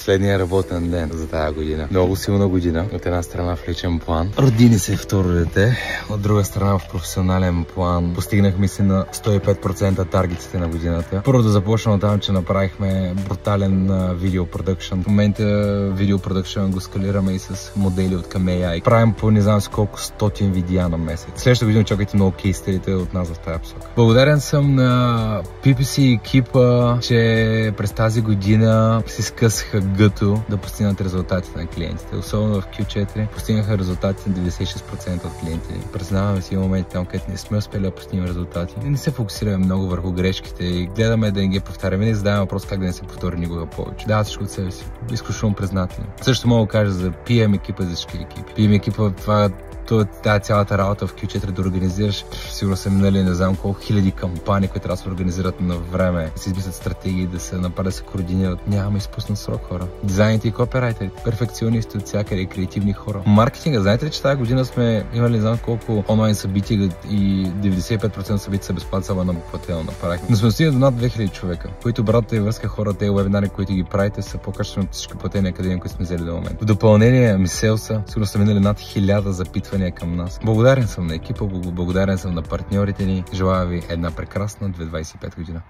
Последния работен ден за тази година. Много силна година. От една страна в личен план. Роди ни се второ дете. От друга страна в професионален план. Постигнахме си на 105% таргетите на годината. Първо да започнем там, че направихме брутален видеопродъкшн. В момента видеопродъкшн го скалираме и с модели от към AI. Правим по не знам с колко 100 видеа на месец. Следващата година чакайте много кейстерите от нас в тази посока. Благодарен съм на PPC екипа, че през тази година си скъсаха гъто да постигнат резултатите на клиентите. Особено в Q4 постигнаха резултати на 96% от клиентите. Признаваме си моменти там, където не сме успели да постигнем резултати. И не се фокусираме много върху грешките и гледаме да не ги повтаряме. Не задаваме въпрос как да не се повтори никога повече. Да, всичко от себе си. Изключително признателен. Също мога да кажа за PM екипа, за всички екипи. PM екипа, това тази цялата работа в Q4 да организираш. Сигурно са минали не знам колко хиляди кампании, които трябва да се организират на време, да се измислят стратегии, да се направят, да се координират. Нямаме изпуснат срок, хора. Дизайните и копирайтерите, перфекционисти от всякъде, креативни хора. Маркетинга, знаете ли, че тази година сме имали не знам колко онлайн събития и 95% събития са безплатно, само на платено направихме. Но сме стигнали до над 2000 човека, които брата и връзка хора, тези вебинари, които ги правите, са по-качествени от всички платени академии, които сме взели до момента. В допълнение ми селса, сигурно са минали над 1000 запитвания към нас. Благодарен съм на екипа, благодарен съм на партньорите ни. Желая ви една прекрасна 2025 година.